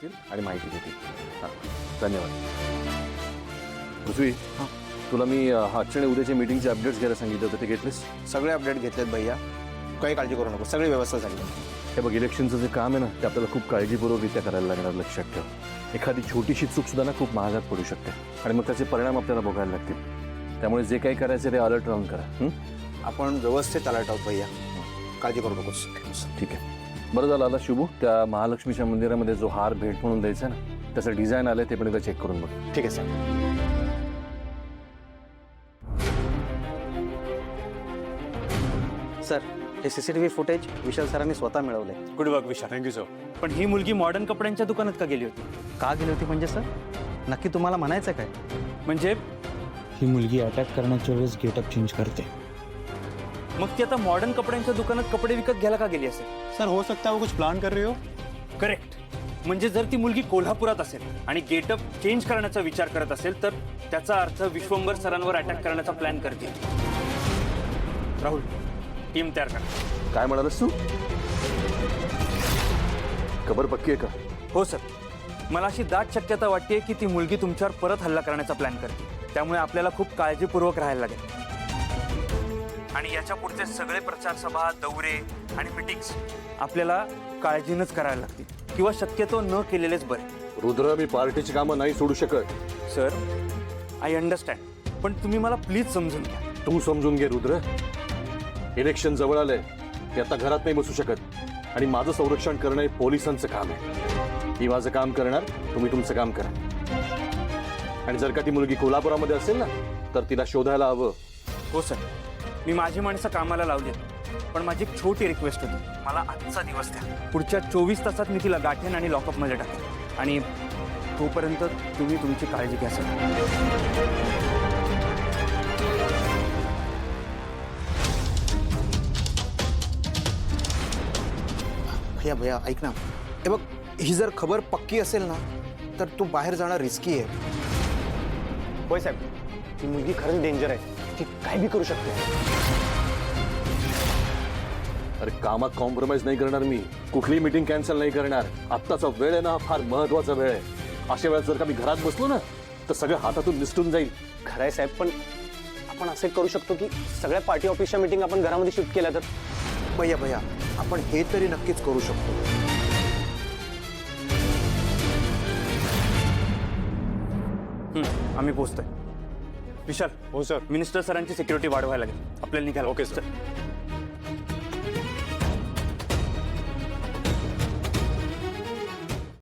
लागतील आणि माहिती देतील. हां, धन्यवाद. पृथ्वी, तुला मी आजच्या आणि उद्याच्या मीटिंगचे अपडेट्स घ्यायला सांगितलं होतं, ते घेतलेस? सगळे अपडेट घेतलेत भैया, काही काळजी करू नको, सगळी व्यवस्था झाली. हे बघ, इलेक्शनचं जे काम आहे ना, ते आपल्याला खूप काळजीपूर्वकरित्या करायला लागणार. लक्षात ठेव, एखादी छोटीशी चूकसुद्धा ना खूप महागात पडू शकते आणि मग त्याचे परिणाम आपल्याला भोगायला लागतील. त्यामुळे जे काही करायचं ते अलर्ट राहून करा. आपण व्यवस्थित अलर्ट आहोत भैया, काळजी करू नकोस. ठीक आहे. बरं झालं आला शुभू. त्या महालक्ष्मीच्या मंदिरामध्ये जो हार भेट म्हणून द्यायचा ना, त्याचं डिझाईन आलं ते पण एकदा चेक करून बघ. ठीक आहे सर. सर, हे CCTV फुटेज विशाल सरांनी स्वतः मिळवले. Good work Vishal. Thank you sir. पण ही मुलगी मॉडर्न कपड्यांच्या दुकानात का गेली होती? का गेली होती म्हणजे सर? नक्की तुम्हाला म्हणायचं काय? म्हणजे ही मुलगी अटॅक करण्याच्या वेळेस गेटअप चेंज करते. मग ती आता मॉडर्न कपड्यांच्या दुकानात कपडे विकत घ्यायला का गेली असेल? सर, हो सकता है वो कुछ प्लान कर रही हो. करेक्ट. म्हणजे जर ती मुलगी कोल्हापुरात असेल आणि गेटअप चेंज करण्याचा विचार करत असेल तर त्याचा अर्थ विश्वंभर सरांवर अटॅक करण्याचा प्लॅन करते. राहुल, टीम तयार करा. काय म्हणालस तू? खबर पक्की आहे का? हो सर, मला अशी दाट शक्यता वाटते की ती मुलगी तुमच्यावर परत हल्ला करण्याचा प्लॅन करते. त्यामुळे आपल्याला खूप काळजीपूर्वक राहायला लागेल आणि याच्या पुढचे सगळे प्रचार सभा, दौरे आणि मीटिंग्स आपल्याला काळजीनंच करायला लागतील किंवा शक्यतो न केलेलेच बरे. रुद्र, मी पार्टीची कामं नाही सोडू शकत. सर, आय अंडरस्टँड, पण तुम्ही मला प्लीज समजून घ्या. तू समजून घे रुद्र. इलेक्शन जवळ आलंय, मी आता घरात नाही बसू शकत आणि माझं संरक्षण करणं हे पोलिसांचं काम आहे. मी माझं काम करणार, तुम्ही तुमचं काम करा. आणि जर का ती मुलगी कोल्हापुरामध्ये असेल ना, तर तिला शोधायला हवं. हो सर, मी माझी माणसं कामाला लावली, पण माझी एक छोटी रिक्वेस्ट होती. मला आजचा दिवस द्या. पुढच्या 24 तासात मी तिला गाठेन आणि लॉकअपमध्ये टाकेन आणि तोपर्यंत तुम्ही तुमची काळजी घ्या सर. भैया भैया ऐक ना, हे बघ, ही जर खबर पक्की असेल ना तर तू बाहेर जाणं रिस्की आहे. होय साहेब, ती मुलगी खरंच डेंजर आहे. ती काय बी करू शकते. अरे, कामात कॉम्प्रोमाइज नाही करणार मी. कुठली मीटिंग कॅन्सल नाही करणार. आत्ताचा वेळ आहे ना, फार महत्वाचा वेळ आहे. अशा वेळेस जर का मी घरात बसलो ना, तर सगळं हातातून निसटून जाईल. खरं आहे साहेब, पण आपण असं करू शकतो की सगळ्या पार्टी ऑफिसच्या मीटिंग आपण घरामध्ये शिफ्ट केल्या तर. भैया भैया, आपण हे तरी नक्कीच करू शकतो. आम्ही पोहोचतोय. विशाल. हो सर. मिनिस्टर सरांची सिक्युरिटी वाढवायला लागेल. आपल्याला निघायला. Okay sir.